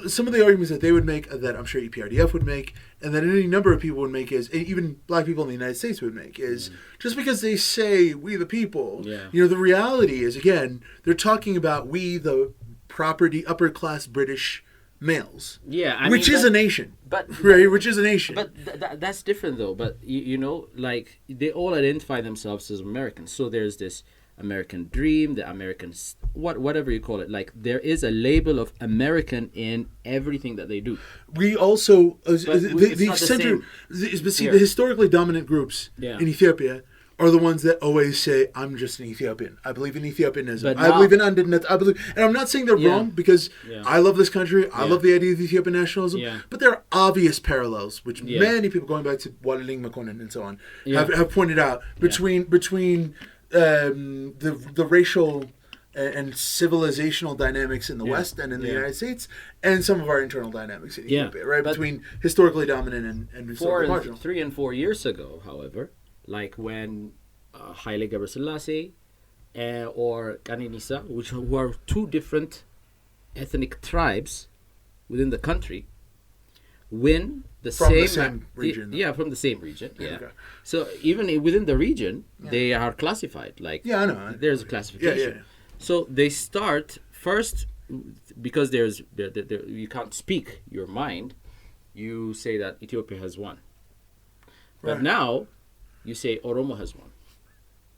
some of the arguments that they would make, that I'm sure EPRDF would make, and that any number of people would make, is even black people in the United States would make, is just because they say we the people, the reality is, again, they're talking about we the property upper class British males, which is a nation, which is a nation. But that's different though. But like they all identify themselves as Americans. So there's this American dream, the American whatever you call it. Like there is a label of American in everything that they do. We also the historically dominant groups in Ethiopia are the ones that always say, I'm just an Ethiopian. I believe in Ethiopianism. I believe in Undeadness. And I'm not saying they're wrong, because I love this country. I love the idea of Ethiopian nationalism. Yeah. But there are obvious parallels, which many people, going back to Walaling Makonnen and so on, have pointed out between the racial and civilizational dynamics in the West and in the United States, and some of our internal dynamics in Ethiopia, right? Between historically dominant and historically marginal. 3 and 4 years ago, however, like when Haile Gebrselassie or Kaninisa, who are two different ethnic tribes within the country, win from the same region. From the same region. Yeah. Okay. So even within the region, they are classified. Like I know. There's a classification. Yeah. So they start first because there's you can't speak your mind. You say that Ethiopia has won, but now you say Oromo has won.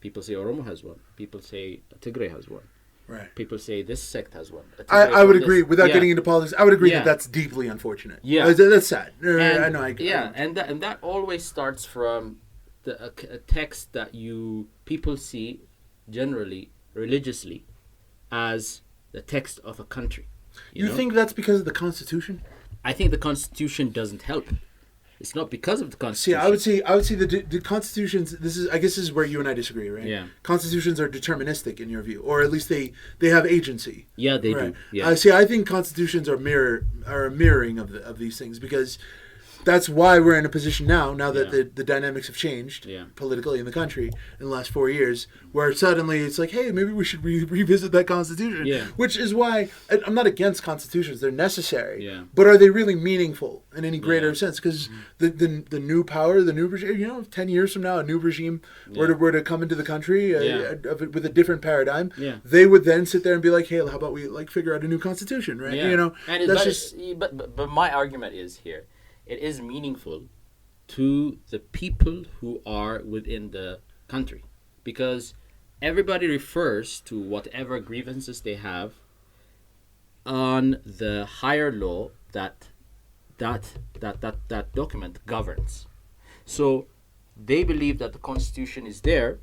People say Oromo has won. People say Tigray has won. Right. People say this sect has won. I would agree, without getting into politics, I would agree that that's deeply unfortunate. Yeah. That's sad. I know. And that always starts from a text that people see generally, religiously, as the text of a country. You think that's because of the Constitution? I think the Constitution doesn't help. It's not because of the Constitution. See, I would say the constitutions. I guess this is where you and I disagree, right? Yeah. Constitutions are deterministic in your view, or at least they have agency. Yeah, they do. Yeah. I think constitutions are a mirroring of these things, because that's why we're in a position now that the dynamics have changed politically in the country in the last 4 years, where suddenly it's like, hey, maybe we should revisit that Constitution. Yeah. Which is why I'm not against constitutions; they're necessary. Yeah. But are they really meaningful in any greater sense? Because the new power, the new regime, 10 years from now, a new regime were to come into the country with a different paradigm. Yeah. They would then sit there and be like, hey, how about we figure out a new constitution, right? Yeah. But my argument is here. It is meaningful to the people who are within the country, because everybody refers to whatever grievances they have on the higher law that document governs. So they believe that the Constitution is there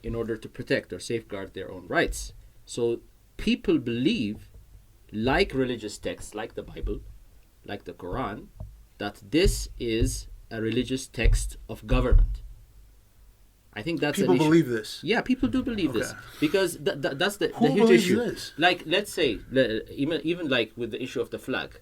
in order to protect or safeguard their own rights. So people believe, like religious texts, like the Bible, like the Quran, that this is a religious text of government. I think that's people believe this. Yeah, people do believe this, because that's the huge issue. This? Like, let's say even like with the issue of the flag,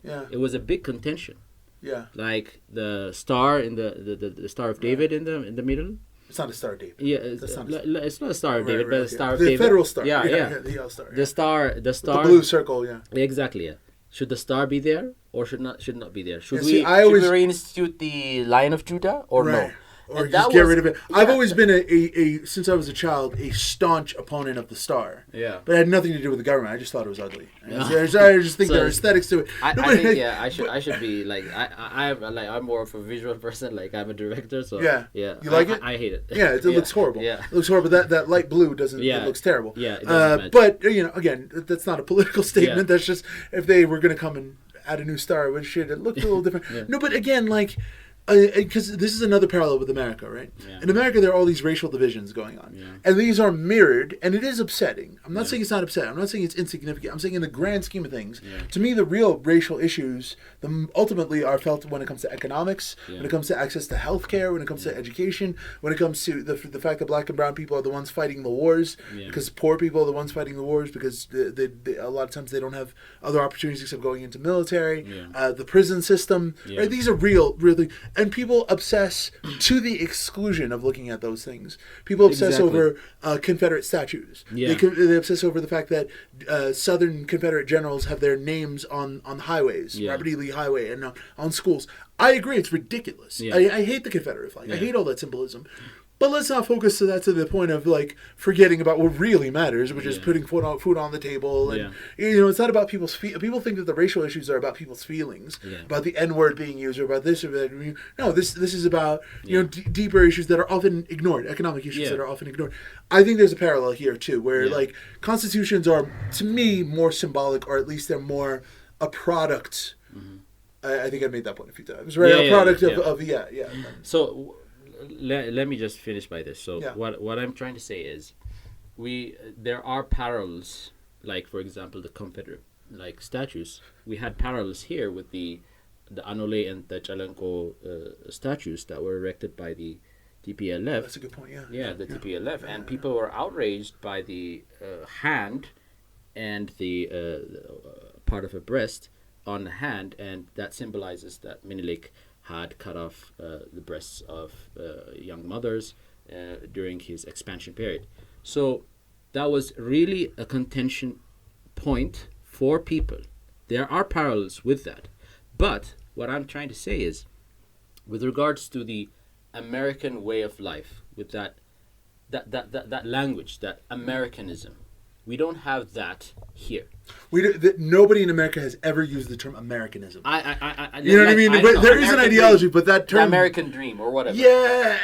it was a big contention. Yeah, like the star in the Star of David in the middle. It's not a Star of David. Yeah, it's not a Star of David, but a Star of David. The federal star. Yeah. The star. The star. The blue circle. Yeah. Exactly. Yeah. Should the star be there or should not be there? Should we reinstitute the Lion of Judah or no? Or just get rid of it. Yeah. I've always been since I was a child, a staunch opponent of the star. Yeah. But it had nothing to do with the government. I just thought it was ugly. I just think there are aesthetics to it. I should be like I'm more of a visual person. Like I'm a director, so yeah. You like it? I hate it. Yeah, it looks horrible. Yeah. It looks horrible. That light blue doesn't. Yeah. It looks terrible. Yeah. It doesn't but again, that's not a political statement. Yeah. That's just if they were going to come and add a new star, which should look a little different. Yeah. No, but again, like, because this is another parallel with America, right? Yeah. In America, there are all these racial divisions going on. Yeah. And these are mirrored, and it is upsetting. I'm not saying it's not upsetting. I'm not saying it's insignificant. I'm saying in the grand scheme of things, to me, the real racial issues ultimately are felt when it comes to economics, when it comes to access to healthcare, when it comes to education, when it comes to the fact that black and brown people are the ones fighting the wars, because poor people are the ones fighting the wars, because they a lot of times they don't have other opportunities except going into military, the prison system, right? These are really... And people obsess to the exclusion of looking at those things. People obsess over Confederate statues. Yeah. They obsess over the fact that Southern Confederate generals have their names on highways, Robert E. Lee Highway, and on schools. I agree, it's ridiculous. Yeah. I hate the Confederate flag. I hate all that symbolism. But let's not focus to the point of like forgetting about what really matters, which is putting food on the table. And it's not about people's people think that the racial issues are about people's feelings, about the N-word being used, or about this or that. No, this is about deeper issues that are often ignored, economic issues that are often ignored. I think there's a parallel here too, where like constitutions are, to me, more symbolic, or at least they're more a product. Mm-hmm. I think I made that point a few times, right? A product of. So. Let me just finish by this. So what I'm trying to say is, there are parallels. Like for example, the Confederate statues. We had parallels here with the Anole and the Chalanko statues that were erected by the TPLF. That's a good point. The TPLF, and people were outraged by the hand and the part of a breast on the hand, and that symbolizes that Menelik had cut off the breasts of young mothers during his expansion period. So that was really a contention point for people. There are parallels with that. But what I'm trying to say is, with regards to the American way of life, with that language, that Americanism, we don't have that here. Nobody in America has ever used the term Americanism. You know what I mean? There is an ideology, but that term... The American dream, or whatever. Yeah.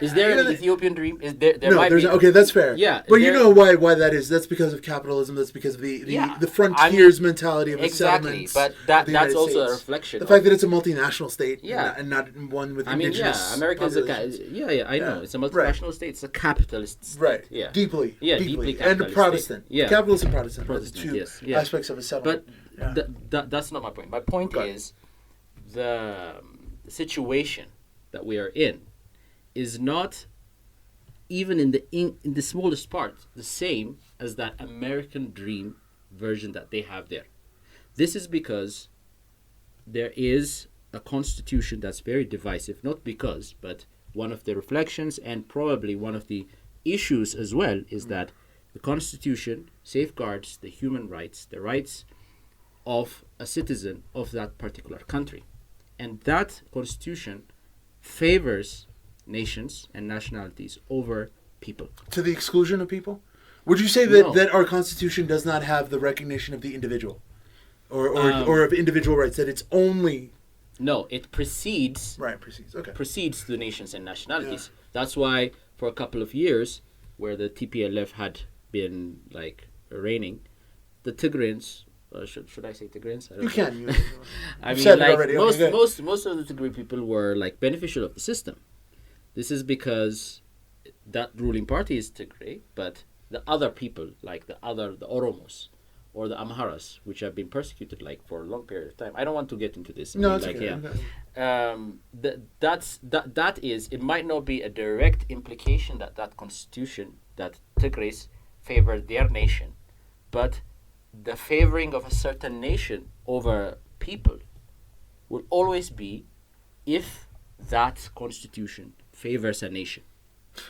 Is there an Ethiopian dream? There no, might be. Okay, that's fair. Yeah. But you know why that is. That's because of capitalism. That's because of the frontiers mentality of the settlements. But that's also a reflection. The fact that it's a multinational state and not one with indigenous America is I know. It's a multinational state. It's a capitalist state. Right. Yeah. Deeply capitalist and Protestant. Yeah. Capitalist and Protestant. Are the two aspects of a settlement. But that's not my point. My point is the situation that we are in is not even in the smallest part the same as that American dream version that they have there. This is because there is a constitution that's very divisive, not because, but one of the reflections and probably one of the issues as well is that the constitution safeguards the human rights, the rights of a citizen of that particular country. And that constitution favors nations and nationalities over people. To the exclusion of people? Would you say that our Constitution does not have the recognition of the individual? Or of individual rights, that it's only... No, it precedes... Right, precedes, okay. Precedes the nations and nationalities. Yeah. That's why for a couple of years, where the TPLF had been reigning, the Tigrayans... should I say Tigrayans? You can. I mean, most of the Tigray people were beneficial of the system. This is because that ruling party is Tigray, but the other people, the Oromos or the Amharas, which have been persecuted for a long period of time. I don't want to get into this. No, it's okay. It might not be a direct implication that constitution, that Tigrays favor their nation, but the favoring of a certain nation over people will always be if that constitution favors a nation.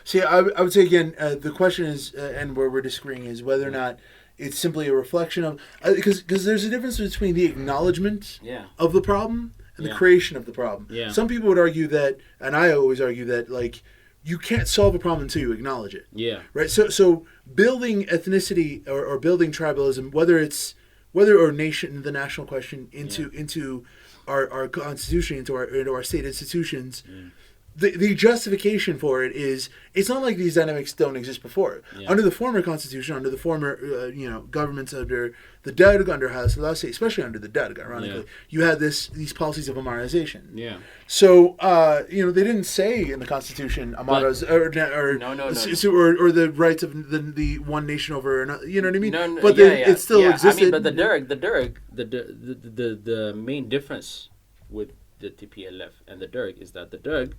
See, I would say again, the question is, and where we're disagreeing is whether or not it's simply a reflection of, because there's a difference between the acknowledgement of the problem and the creation of the problem. Yeah. Some people would argue that, and I always argue that, you can't solve a problem until you acknowledge it. Yeah. Right. So building ethnicity or building tribalism, whether nation, the national question into our constitution, into our state institutions. the justification for it is it's not like these dynamics don't exist before. Yeah. Under the former constitution, under the former governments, under the Derg, under Haile Selassie, especially under the Derg, ironically, you had these policies of Amarization. Yeah. So they didn't say in the constitution Amaras or the rights of the one nation over another. You know what I mean? No, but it still existed. I mean, but the main difference with the TPLF and the Derg is that the Derg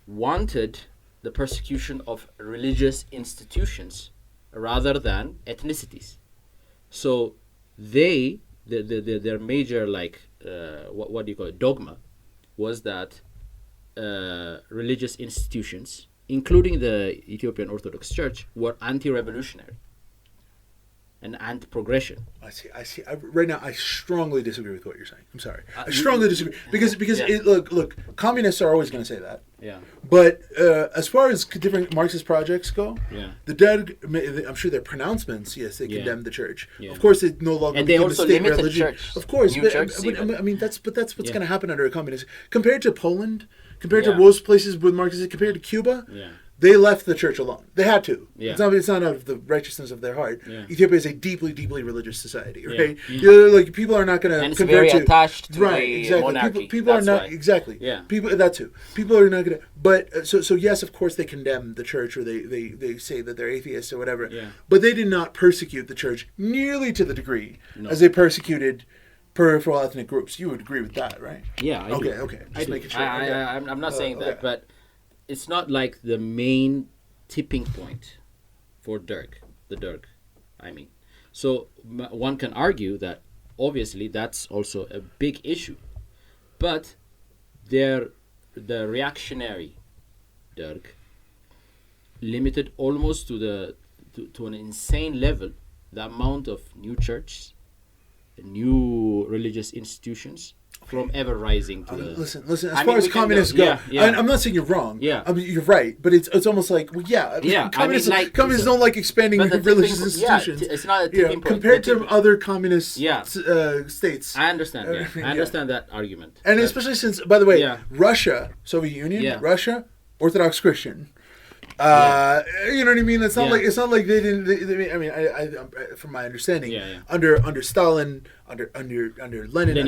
wanted the persecution of religious institutions rather than ethnicities. So their major what do you call it, dogma was that religious institutions, including the Ethiopian Orthodox Church, were anti-revolutionary and anti-progression. I see. Right now, I strongly disagree with what you're saying. I'm sorry. I strongly disagree because look, communists are always going to say that. Yeah. But as far as different Marxist projects go, the Derg, I'm sure their pronouncements, yes, they condemned the church. Yeah. Of course, they no longer and they also limited religion. Church. Of course, I mean that's what's going to happen under a communist. Compared to Poland, compared to most places with Marxists, compared to Cuba. Yeah. They left the church alone. They had to. Yeah. It's not out of the righteousness of their heart. Yeah. Ethiopia is a deeply, deeply religious society, right? Yeah. Like people are not going to compare to attached to exactly. Monarchy. People are not exactly. Yeah. People that too. People are not going to. But so yes, of course they condemn the church, or they say that they're atheists or whatever. Yeah. But they did not persecute the church nearly to the degree as they persecuted peripheral ethnic groups. You would agree with that, right? Yeah. Okay. Just making sure. I'm not saying that, but. It's not like the main tipping point for the Derg, I mean. So one can argue that obviously that's also a big issue. But the reactionary Derg limited almost to an insane level the amount of new churches, new religious institutions, from ever rising to the... Listen. As far as communists go, I'm not saying you're wrong. Yeah, I mean you're right, but it's almost like communists don't like expanding religious institutions. It's not a tipping point compared to other communist states. I understand. I understand that argument, and especially since, by the way, Russia, Soviet Union, Russia, Orthodox Christian. You know what I mean? It's not like they didn't. I mean, I from my understanding, under Stalin, under Lenin,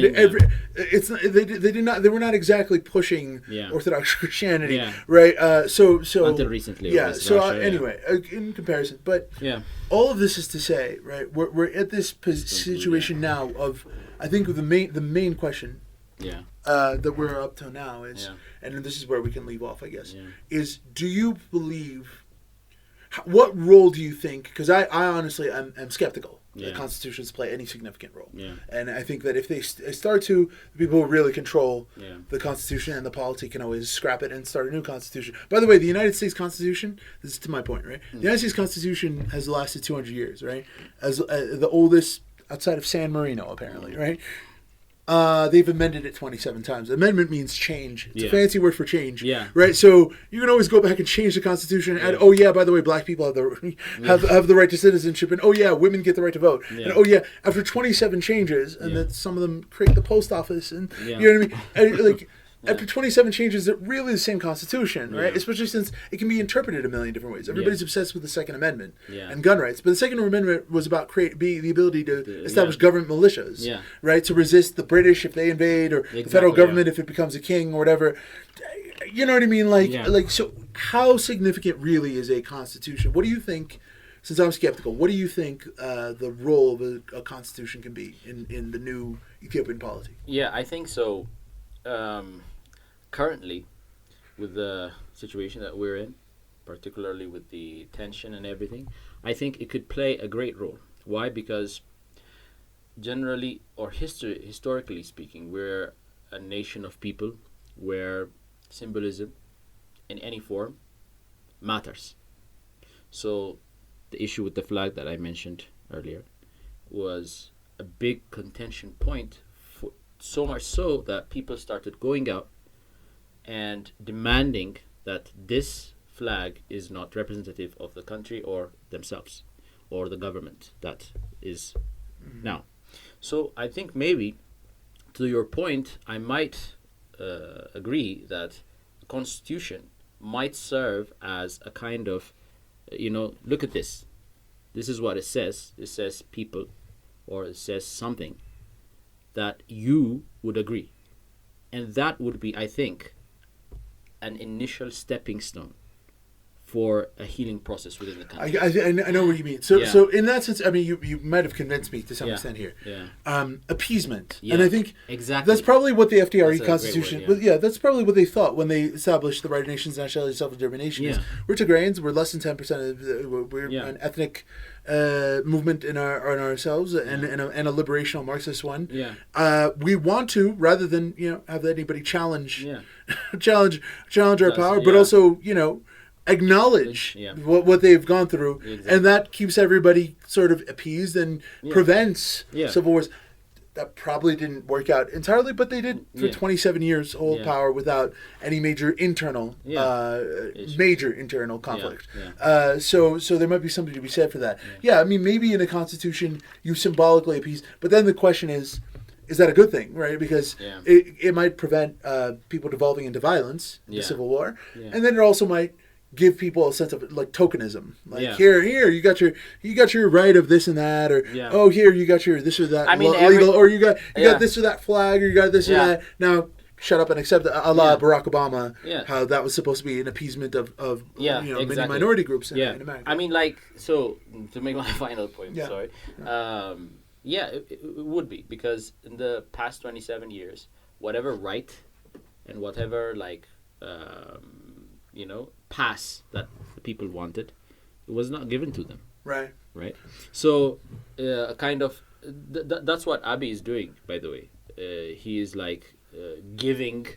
they were not exactly pushing Orthodox Christianity, right? So until recently, Russia, anyway, in comparison, but all of this is to say, right? We're at this situation now of, I think the main question. Yeah. That we're up to now is, and this is where we can leave off, I guess, is do you believe, what role do you think, because I honestly am skeptical that constitutions play any significant role. Yeah. And I think that if they start to, the people who really control the constitution and the polity can always scrap it and start a new constitution. By the way, the United States Constitution, this is to my point, right? The United States Constitution has lasted 200 years, right? As the oldest outside of San Marino, apparently, right? They've amended it 27 times. Amendment means change. It's a fancy word for change. Yeah. Right? So you can always go back and change the Constitution and by the way, black people have the right to citizenship, and women get the right to vote. Yeah. And after 27 changes, and that some of them create the post office, and you know what I mean? And, after 27 changes, it's really the same Constitution, right? Especially since it can be interpreted a million different ways. Everybody's obsessed with the Second Amendment and gun rights. But the Second Amendment was about the ability to establish government militias, right? To resist the British if they invade, or the federal government if it becomes a king or whatever. You know what I mean? So how significant really is a Constitution? What do you think, since I'm skeptical, what do you think the role of a Constitution can be in the new Ethiopian polity? Yeah, I think so. Currently, with the situation that we're in, particularly with the tension and everything, I think it could play a great role. Why? Because generally, or historically speaking, we're a nation of people where symbolism in any form matters. So the issue with the flag that I mentioned earlier was a big contention point, so much so that people started going out and demanding that this flag is not representative of the country or themselves or the government that is now. So I think maybe, to your point, I might agree that constitution might serve as a kind of, look at this. This is what it says. It says people, or it says something that you would agree. And that would be, I think, an initial stepping stone for a healing process within the country. I know what you mean. So in that sense, I mean, you might have convinced me to some extent here. Yeah. Appeasement. Yeah. And I think exactly that's probably what the FDRE Constitution, word, that's probably what they thought when they established the right of nations, nationality, self-determination. Yeah. We're Tigrayans, we're less than 10% of, we're an ethnic movement in ourselves and a liberational Marxist one. Yeah. We want to, rather than, have anybody challenge our power, but also, acknowledge what they've gone through, and that keeps everybody sort of appeased and prevents civil wars. That probably didn't work out entirely, but they did for 27 years hold power without any major internal conflict. So there might be something to be said for that. I mean, maybe in a constitution you symbolically appease, but then the question is that a good thing, right? Because it might prevent people devolving into violence, the civil war, and then it also might give people a sense of like tokenism, like here you got your right of this and that, or here you got your this or that legal, or you got this or that flag, or you got this or that. Now shut up and accept a la Barack Obama, how that was supposed to be an appeasement of many minority groups in America. I mean, like, so to make my final point, it would be, because in the past 27 years, whatever right and whatever pass that the people wanted, it was not given to them. Right. So, kind of, that's what Abiy is doing, by the way. He is giving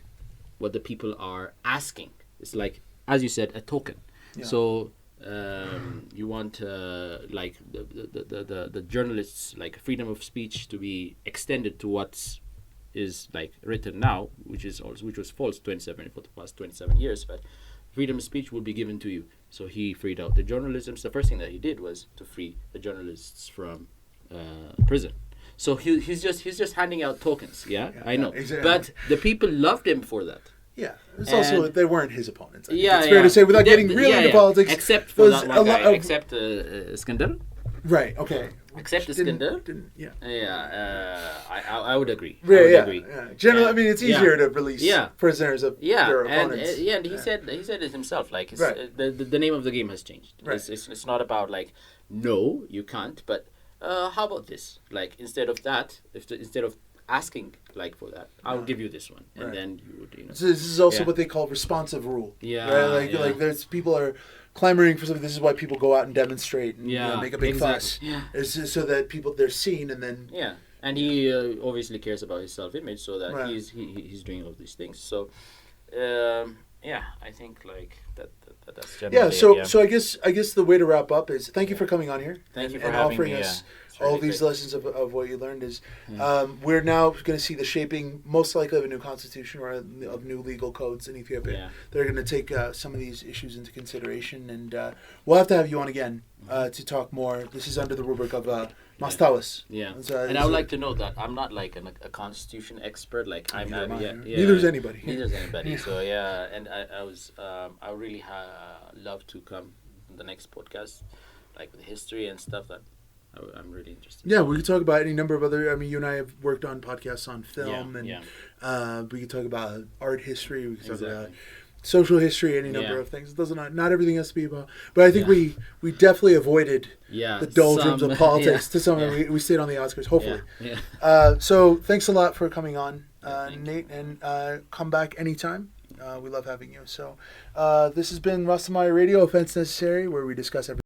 what the people are asking. It's like, as you said, a token. Yeah. So, you want the journalists, like freedom of speech, to be extended to what is written now, which was false for the past 27 years, but freedom of speech will be given to you. So he freed out the journalists. The first thing that he did was to free the journalists from prison. So he's just handing out tokens. I know. Exactly. But the people loved him for that. Yeah, it's also they weren't his opponents. It's fair to say, without getting really into politics. Except for that one guy. Except Iskandar. Right. Okay. Except Iskandar. I would agree. I would agree. Generally, I mean, it's easier to release prisoners of your opponents. And he said it himself. Like, the name of the game has changed. Right. It's not about no, you can't. But how about this? Like, instead of that, instead of asking for that, I'll give you this one, and then you would. So this is also what they call responsive rule. Right? Like there's people are clamoring for something. This is why people go out and demonstrate and make a big fuss. It's just so that they're seen, and then and he obviously cares about his self-image, so that he's doing all these things. So I think that's generally So I guess the way to wrap up is thank you for coming on here. Thank you for having offering me, us all these lessons of what you learned. Is we're now going to see the shaping, most likely, of a new constitution or of new legal codes in Ethiopia. They're going to take some of these issues into consideration, and we'll have to have you on again to talk more. This is under the rubric of Mastawes. And I would like to note that I'm not a constitution expert. Neither is anybody. So and I really love to come on the next podcast, with history and stuff that I'm really interested. Yeah, we could talk about any number of other. I mean, you and I have worked on podcasts on film, and we could talk about art history. We could talk about social history, any number of things. It doesn't. Not everything has to be about. But I think we definitely avoided the doldrums of politics to some. We stayed on the outskirts. Hopefully. So thanks a lot for coming on, Nate, and come back anytime. We love having you. So this has been Ras Temari Radio, Offense Necessary, where we discuss everything.